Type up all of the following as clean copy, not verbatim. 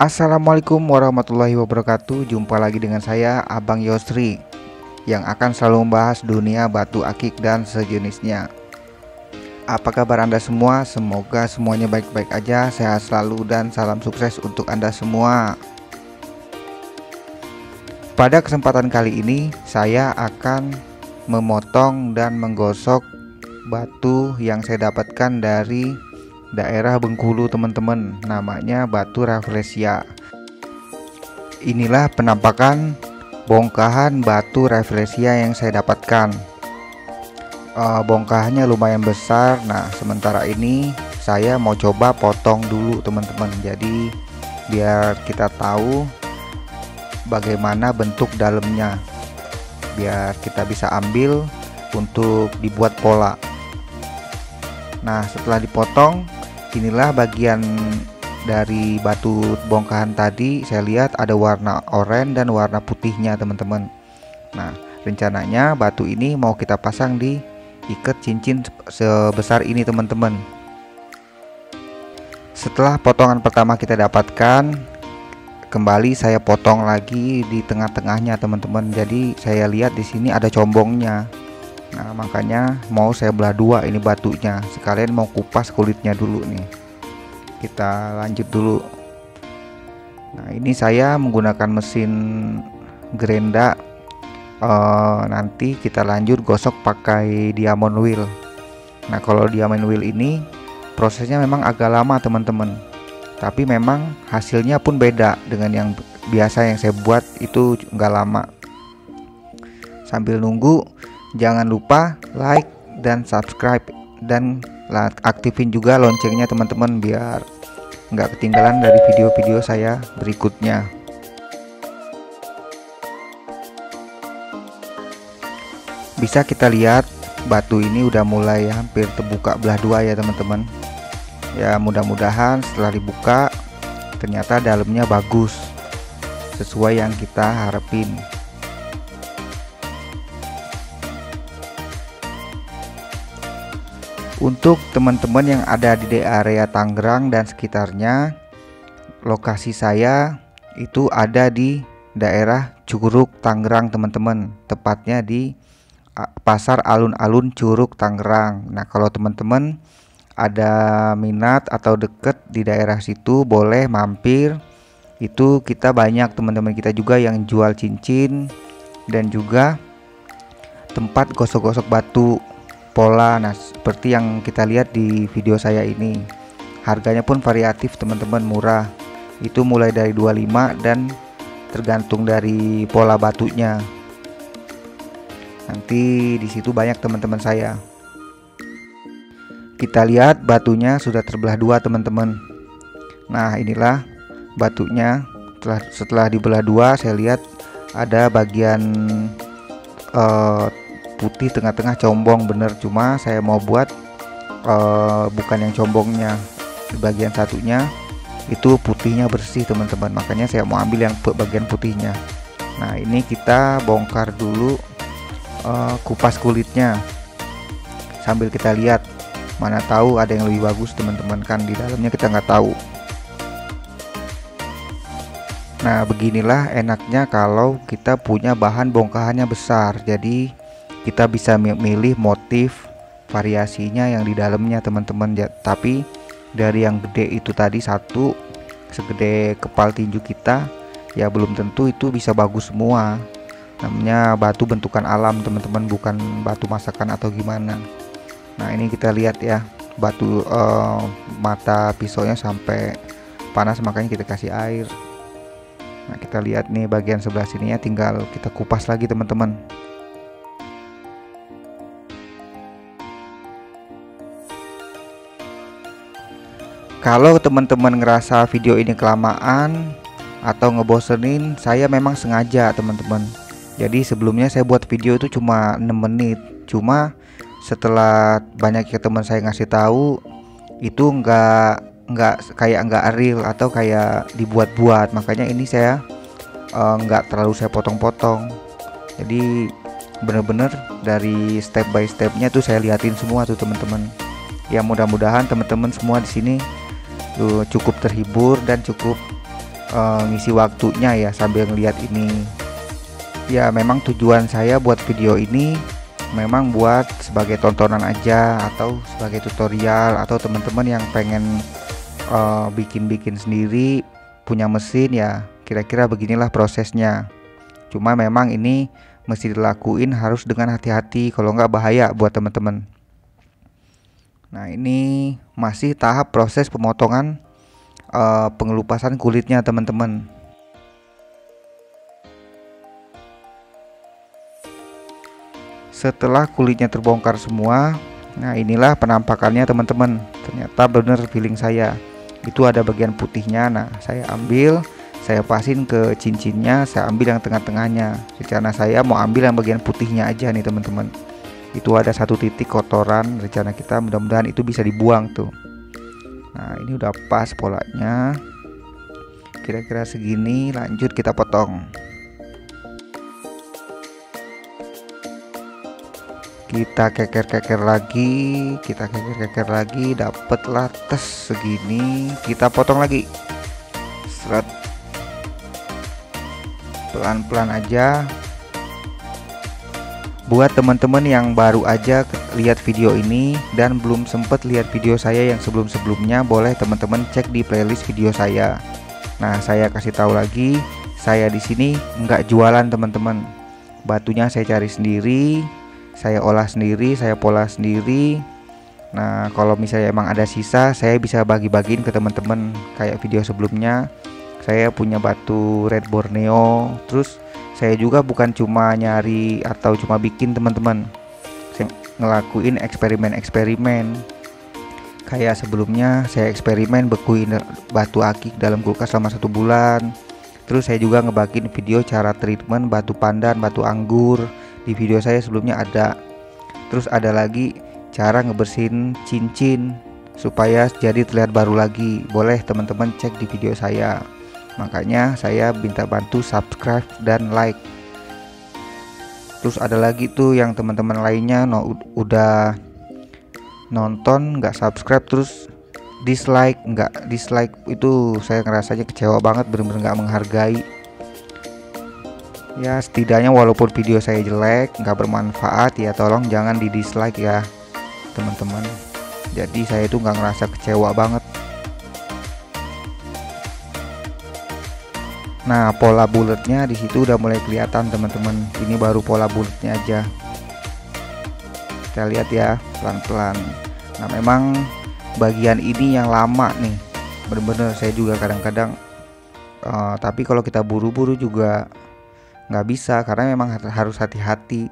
Assalamualaikum warahmatullahi wabarakatuh. Jumpa lagi dengan saya Abang Yosri yang akan selalu membahas dunia batu akik dan sejenisnya. Apa kabar Anda semua? Semoga semuanya baik-baik aja, sehat selalu, dan salam sukses untuk Anda semua. Pada kesempatan kali ini saya akan memotong dan menggosok batu yang saya dapatkan dari daerah Bengkulu teman-teman, namanya batu rafflesia. Inilah penampakan bongkahan batu rafflesia yang saya dapatkan. Bongkahannya lumayan besar. Nah, sementara ini saya mau coba potong dulu teman-teman, jadi biar kita tahu bagaimana bentuk dalamnya, biar kita bisa ambil untuk dibuat pola. Nah, setelah dipotong, inilah bagian dari batu bongkahan tadi. Saya lihat ada warna oranye dan warna putihnya teman-teman. Nah, rencananya batu ini mau kita pasang di ikat cincin sebesar ini teman-teman. Setelah potongan pertama kita dapatkan, kembali saya potong lagi di tengah-tengahnya teman-teman. Jadi saya lihat di sini ada combongnya. Nah, makanya mau saya belah dua ini batunya, sekalian mau kupas kulitnya dulu nih. Kita lanjut dulu. Nah, ini saya menggunakan mesin Grenda. Nanti kita lanjut gosok pakai diamond wheel. Nah, kalau diamond wheel ini prosesnya memang agak lama teman-teman, tapi memang hasilnya pun beda dengan yang biasa yang saya buat, itu nggak lama. Sambil nunggu, jangan lupa like dan subscribe, dan aktifin juga loncengnya teman-teman biar nggak ketinggalan dari video-video saya berikutnya. Bisa kita lihat batu ini udah mulai hampir terbuka belah dua ya teman-teman. Ya, mudah-mudahan setelah dibuka ternyata dalamnya bagus sesuai yang kita harapin. Untuk teman-teman yang ada di area Tangerang dan sekitarnya, lokasi saya itu ada di daerah Curug Tangerang teman-teman, tepatnya di Pasar Alun-Alun Curug Tangerang. Nah, kalau teman-teman ada minat atau deket di daerah situ, boleh mampir. Itu kita banyak teman-teman kita juga yang jual cincin dan juga tempat gosok-gosok batu pola. Nah, seperti yang kita lihat di video saya ini, harganya pun variatif teman-teman, murah. Itu mulai dari 25 dan tergantung dari pola batunya. Nanti di situ banyak teman-teman saya. Kita lihat batunya sudah terbelah dua teman-teman. Nah, inilah batunya. Setelah dibelah dua, saya lihat ada bagian putih tengah-tengah combong bener, cuma saya mau buat bukan yang combongnya. Di bagian satunya itu putihnya bersih teman-teman, makanya saya mau ambil yang bagian putihnya. Nah, ini kita bongkar dulu kupas kulitnya sambil kita lihat, mana tahu ada yang lebih bagus teman-teman, kan di dalamnya kita nggak tahu. Nah, beginilah enaknya kalau kita punya bahan bongkahannya besar, jadi kita bisa milih motif variasinya yang di dalamnya teman-teman. Tapi dari yang gede itu tadi, satu segede kepal tinju kita, ya belum tentu itu bisa bagus semua. Namanya batu bentukan alam teman-teman, bukan batu masakan atau gimana. Nah, ini kita lihat ya, batu mata pisaunya sampai panas, makanya kita kasih air. Nah, kita lihat nih bagian sebelah sininya, tinggal kita kupas lagi teman-teman. Kalau teman-teman ngerasa video ini kelamaan atau ngebosenin, saya memang sengaja teman-teman. Jadi sebelumnya saya buat video itu cuma 6 menit. Cuma setelah banyak teman saya ngasih tahu, itu nggak real atau kayak dibuat-buat. Makanya ini saya nggak terlalu saya potong-potong. Jadi bener-bener dari step by stepnya tuh saya liatin semua tuh teman-teman. Ya, mudah-mudahan teman-teman semua di sini cukup terhibur dan cukup ngisi waktunya ya sambil ngeliat ini. Ya memang tujuan saya buat video ini memang buat sebagai tontonan aja, atau sebagai tutorial, atau teman-teman yang pengen bikin-bikin sendiri punya mesin ya kira-kira beginilah prosesnya. Cuma memang ini mesti dilakuin harus dengan hati-hati, kalau nggak bahaya buat teman-teman. Nah ini masih tahap proses pemotongan pengelupasan kulitnya teman-teman. Setelah kulitnya terbongkar semua, nah inilah penampakannya teman-teman. Ternyata bener feeling saya, itu ada bagian putihnya. Nah saya ambil, saya pasin ke cincinnya, saya ambil yang tengah-tengahnya. Rencana saya mau ambil yang bagian putihnya aja nih teman-teman. Itu ada satu titik kotoran, rencana kita mudah-mudahan itu bisa dibuang tuh. Nah ini udah pas polanya, kira-kira segini. Lanjut kita potong. Kita keker-keker lagi, dapatlah tes segini. Kita potong lagi, seret, pelan-pelan aja. Buat teman-teman yang baru aja lihat video ini dan belum sempet lihat video saya yang sebelum-sebelumnya, boleh teman-teman cek di playlist video saya. Nah saya kasih tahu lagi, saya di sini nggak jualan teman-teman. Batunya saya cari sendiri, saya olah sendiri, saya pola sendiri. Nah kalau misalnya emang ada sisa, saya bisa bagi-bagiin ke teman-teman. Kayak video sebelumnya, saya punya batu red Borneo. Terus saya juga bukan cuma nyari atau cuma bikin teman-teman, saya ngelakuin eksperimen-eksperimen. Kayak sebelumnya saya eksperimen bekuin batu akik dalam kulkas selama 1 bulan. Terus saya juga ngebagiin video cara treatment batu pandan, batu anggur. Di video saya sebelumnya ada. Terus ada lagi cara ngebersihin cincin supaya jadi terlihat baru lagi. Boleh teman-teman cek di video saya. Makanya saya minta bantu subscribe dan like. Terus ada lagi tuh yang teman-teman lainnya udah nonton nggak subscribe terus dislike. Nggak dislike itu saya ngerasanya kecewa banget, bener-bener nggak menghargai. Ya setidaknya walaupun video saya jelek, nggak bermanfaat, ya tolong jangan di dislike ya teman-teman. Jadi saya itu nggak ngerasa kecewa banget. Nah pola bulatnya di situ udah mulai kelihatan teman-teman. Ini baru pola bulatnya aja. Kita lihat ya pelan-pelan. Nah memang bagian ini yang lama nih, bener-bener saya juga kadang-kadang tapi kalau kita buru-buru juga nggak bisa, karena memang harus hati-hati,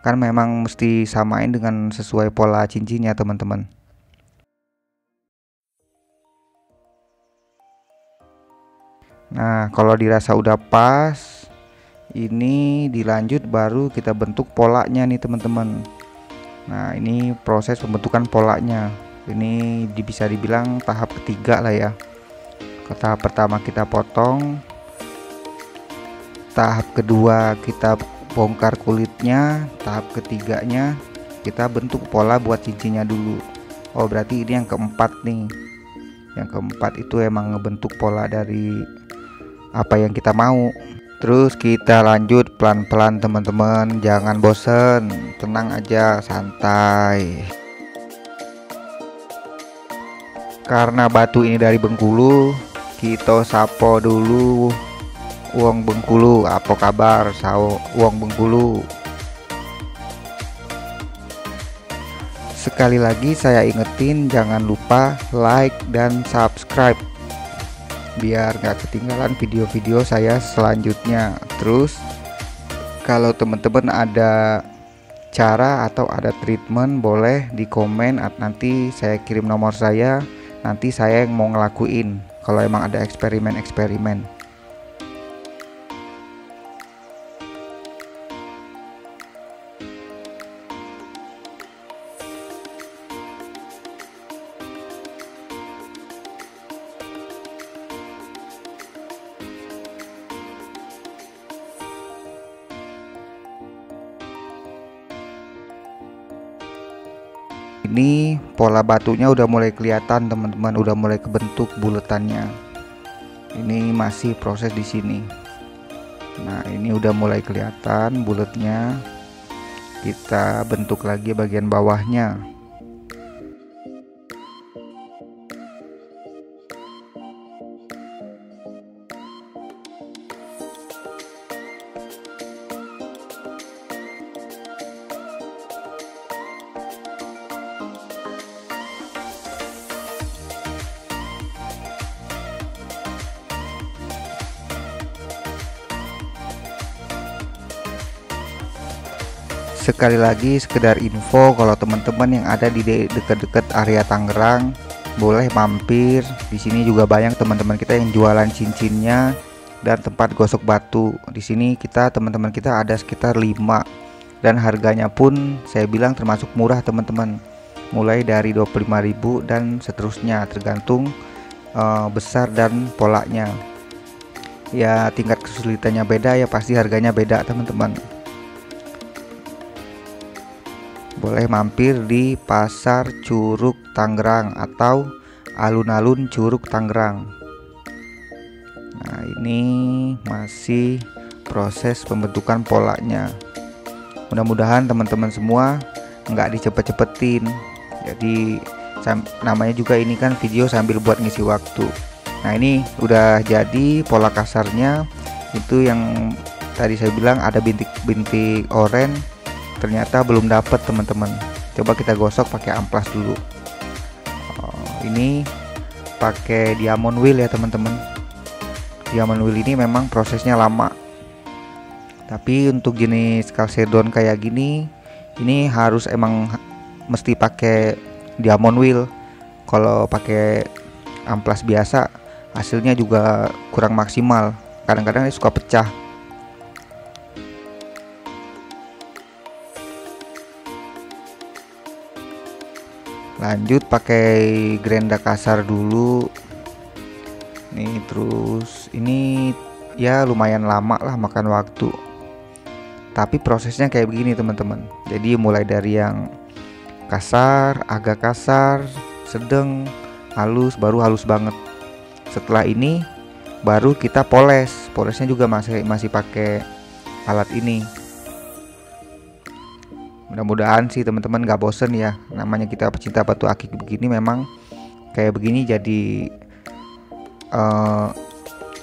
kan memang mesti samain dengan sesuai pola cincinnya teman-teman. Nah kalau dirasa udah pas, ini dilanjut baru kita bentuk polanya nih teman-teman. Nah ini proses pembentukan polanya, ini bisa dibilang tahap ketiga lah ya. Tahap pertama kita potong, tahap kedua kita bongkar kulitnya, tahap ketiganya kita bentuk pola buat cincinnya dulu. Oh berarti ini yang keempat nih. Yang keempat itu emang ngebentuk pola dari apa yang kita mau. Terus kita lanjut pelan-pelan teman-teman, jangan bosen, tenang aja, santai. Karena batu ini dari Bengkulu, kita sapo dulu wong Bengkulu. Apa kabar wong Bengkulu? Sekali lagi saya ingetin, jangan lupa like dan subscribe biar nggak ketinggalan video-video saya selanjutnya. Terus kalau teman-teman ada cara atau ada treatment, boleh di komen, nanti saya kirim nomor saya, nanti saya yang mau ngelakuin kalau emang ada eksperimen-eksperimen. Ini pola batunya udah mulai kelihatan teman-teman, udah mulai kebentuk buletannya. Ini masih proses di sini. Nah, ini udah mulai kelihatan bulatnya. Kita bentuk lagi bagian bawahnya. Sekali lagi sekedar info, kalau teman-teman yang ada di dekat-dekat area Tangerang boleh mampir. Di sini juga banyak teman-teman kita yang jualan cincinnya dan tempat gosok batu. Di sini teman-teman kita ada sekitar 5 dan harganya pun saya bilang termasuk murah teman-teman. Mulai dari 25.000 dan seterusnya, tergantung besar dan polanya. Ya tingkat kesulitannya beda ya, pasti harganya beda teman-teman. Boleh mampir di Pasar Curug Tangerang atau alun-alun Curug Tangerang. Nah, ini masih proses pembentukan polanya. Mudah-mudahan teman-teman semua nggak dicepet-cepetin. Jadi namanya juga ini kan video sambil buat ngisi waktu. Nah, ini udah jadi pola kasarnya. Itu yang tadi saya bilang ada bintik-bintik oranye. Ternyata belum dapat teman-teman. Coba kita gosok pakai amplas dulu. Ini pakai diamond wheel ya teman-teman. Diamond wheel ini memang prosesnya lama. Tapi untuk jenis Chalcedon kayak gini, ini harus emang mesti pakai diamond wheel. Kalau pakai amplas biasa, hasilnya juga kurang maksimal. Kadang-kadang suka pecah. Lanjut pakai gerinda kasar dulu nih, terus ini ya lumayan lama lah, makan waktu, tapi prosesnya kayak begini teman-teman. Jadi mulai dari yang kasar, agak kasar, sedang, halus, baru halus banget. Setelah ini baru kita polesnya juga masih pakai alat ini. Mudah-mudahan sih teman-teman gak bosen ya. Namanya kita pecinta batu akik begini, memang kayak begini jadi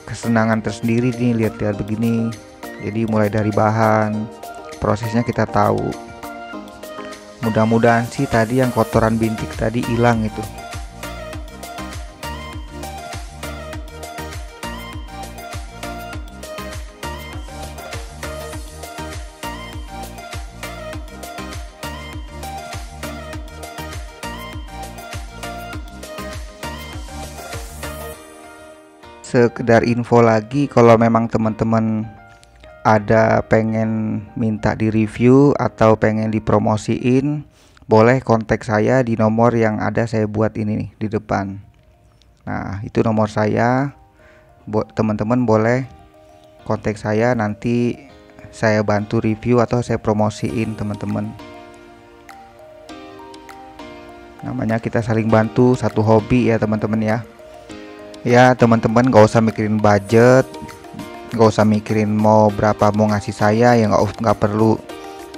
kesenangan tersendiri nih lihat-lihat begini. Jadi mulai dari bahan, prosesnya kita tahu. Mudah-mudahan sih tadi yang kotoran bintik tadi hilang itu. Sekedar info lagi, kalau memang teman-teman ada pengen minta di review atau pengen dipromosiin, boleh kontak saya di nomor yang ada saya buat ini nih di depan. Nah, itu nomor saya. Buat teman-teman boleh kontak saya, nanti saya bantu review atau saya promosiin teman-teman. Namanya kita saling bantu, satu hobi ya teman-teman ya. Ya teman-teman gak usah mikirin budget, gak usah mikirin mau berapa mau ngasih saya, ya nggak perlu.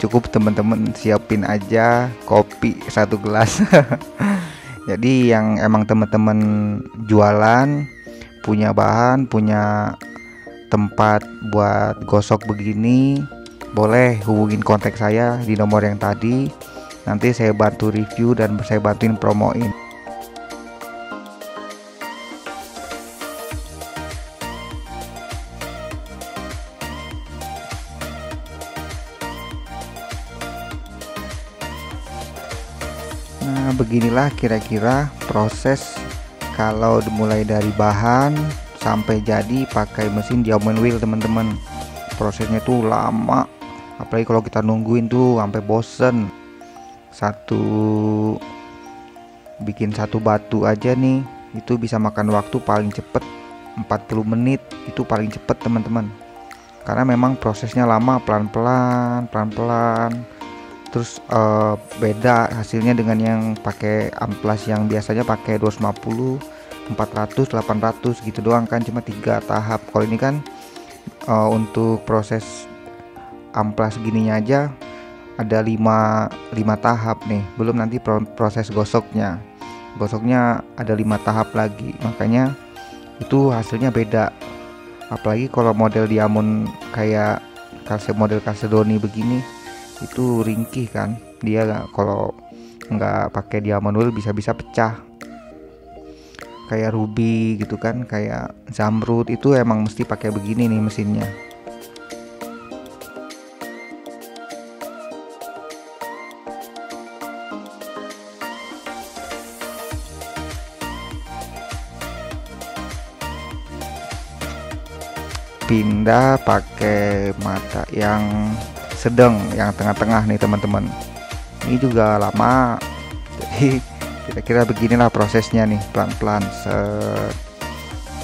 Cukup teman-teman siapin aja kopi 1 gelas. Jadi yang emang teman-teman jualan, punya bahan, punya tempat buat gosok begini, boleh hubungin kontak saya di nomor yang tadi. Nanti saya bantu review dan saya bantuin promoin. Nah, beginilah kira-kira proses kalau mulai dari bahan sampai jadi pakai mesin diamond wheel teman-teman. Prosesnya tuh lama, apalagi kalau kita nungguin tuh sampai bosen. Bikin satu batu aja nih, itu bisa makan waktu paling cepet 40 menit, itu paling cepet teman-teman. Karena memang prosesnya lama, pelan-pelan. Terus beda hasilnya dengan yang pakai amplas yang biasanya pakai 250 400 800 gitu doang kan, cuma 3 tahap. Kalau ini kan untuk proses amplas gininya aja ada 5 tahap nih, belum nanti proses gosoknya ada 5 tahap lagi, makanya itu hasilnya beda. Apalagi kalau model diamond kayak model Chalcedony begini, itu ringkih kan dia, kalau nggak pakai diamond wheel bisa-bisa pecah. Kayak ruby gitu kan, kayak zamrud, itu emang mesti pakai begini nih mesinnya. Pindah pakai mata yang sedang, yang tengah-tengah nih teman-teman. Ini juga lama, jadi kira-kira beginilah prosesnya nih, pelan-pelan,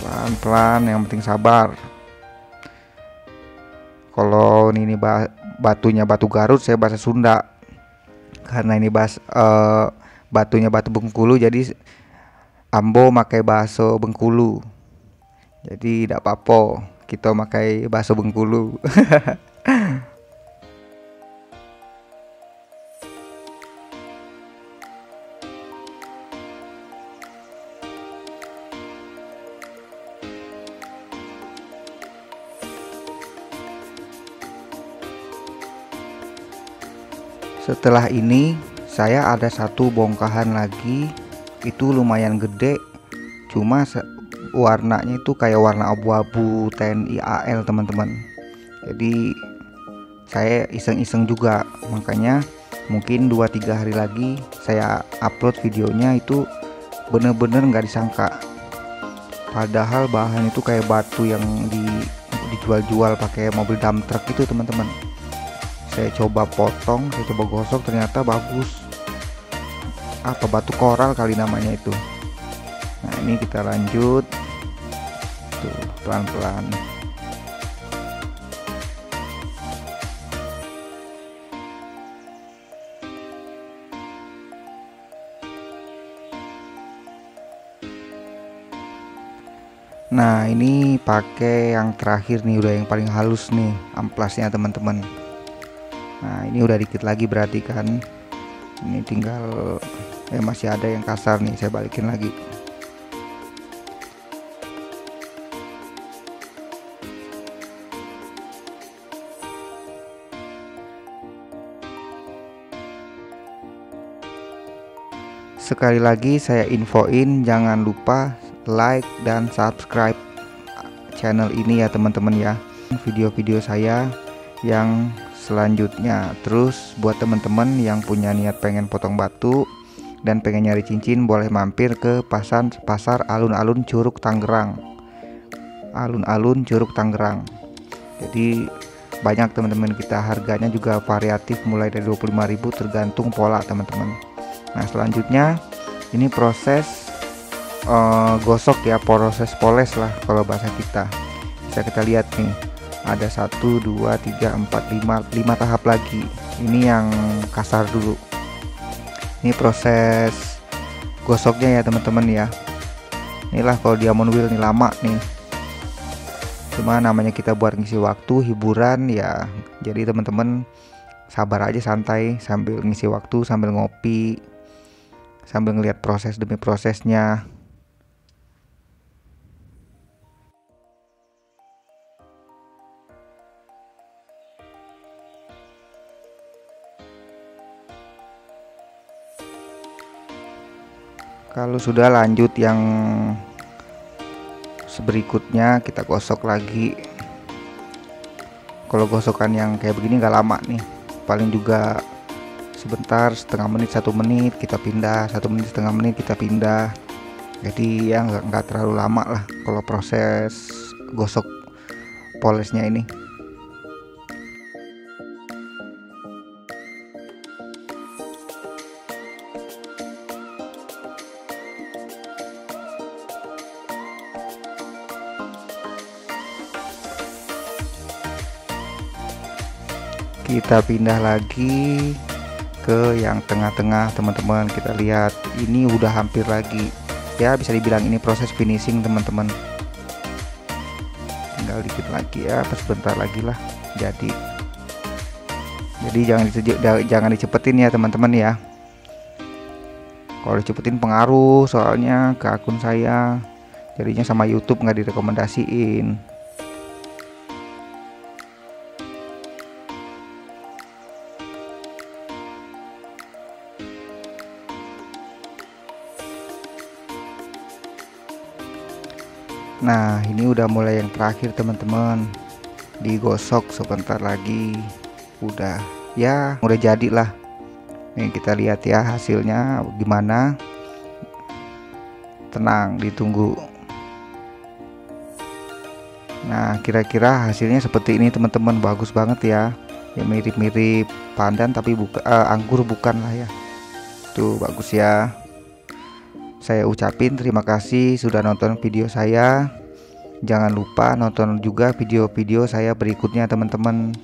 pelan-pelan, yang penting sabar. Kalau ini batunya batu Garut, saya bahasa Sunda, karena ini batunya batu Bengkulu, jadi ambo pakai bahasa Bengkulu, jadi tidak apa-apa kita pakai bahasa Bengkulu. Setelah ini saya ada satu bongkahan lagi, itu lumayan gede, cuma warnanya itu kayak warna abu-abu TNI AL teman-teman. Jadi saya iseng-iseng juga, makanya mungkin 2-3 hari lagi saya upload videonya. Itu bener-bener nggak disangka, padahal bahan itu kayak batu yang dijual-jual pakai mobil dump truck itu teman-teman. Saya coba potong, saya coba gosok, ternyata bagus. Apa batu koral kali namanya itu. Nah ini kita lanjut tuh, pelan-pelan. Nah ini pakai yang terakhir nih, udah yang paling halus nih amplasnya teman-teman. Nah ini udah dikit lagi berarti kan, ini tinggal masih ada yang kasar nih, saya balikin lagi. Sekali lagi saya infoin, jangan lupa like dan subscribe channel ini ya teman-teman ya, video-video saya yang selanjutnya. Terus buat teman-teman yang punya niat pengen potong batu dan pengen nyari cincin, boleh mampir ke pasar alun-alun Curug Tangerang. Alun-alun Curug Tangerang. Jadi banyak teman-teman kita, harganya juga variatif mulai dari 25.000 tergantung pola teman-teman. Nah selanjutnya ini proses gosok ya, proses poles lah kalau bahasa kita. Bisa kita lihat nih, ada 1 2 3 4 5 tahap lagi. Ini yang kasar dulu. Ini proses gosoknya ya teman-teman ya. Inilah kalau diamond wheel nih lama nih, cuma namanya kita buat ngisi waktu, hiburan ya. Jadi teman-teman sabar aja, santai sambil ngisi waktu, sambil ngopi, sambil ngelihat proses demi prosesnya. Kalau sudah lanjut yang berikutnya, kita gosok lagi. Kalau gosokan yang kayak begini nggak lama nih, paling juga sebentar, setengah menit 1 menit kita pindah, 1 menit setengah menit kita pindah. Jadi ya nggak terlalu lama lah kalau proses gosok polesnya ini. Kita pindah lagi ke yang tengah-tengah teman-teman. Kita lihat ini udah hampir lagi, Ya bisa dibilang ini proses finishing teman-teman. Tinggal dikit lagi ya, sebentar lagi lah jadi jangan dicepetin ya teman-teman ya. Kalau dicepetin pengaruh soalnya ke akun saya, jadinya sama YouTube nggak direkomendasiin. Nah ini udah mulai yang terakhir teman-teman, digosok sebentar lagi udah jadi lah. Nih kita lihat ya hasilnya gimana, tenang ditunggu. Nah kira-kira hasilnya seperti ini teman-teman, bagus banget ya, ya mirip-mirip pandan tapi anggur bukan lah ya. Tuh bagus ya. Saya ucapin terima kasih sudah nonton video saya. Jangan lupa nonton juga video-video saya berikutnya teman-teman.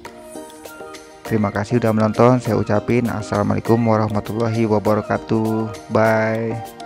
Terima kasih sudah menonton. Saya ucapin assalamualaikum warahmatullahi wabarakatuh. Bye.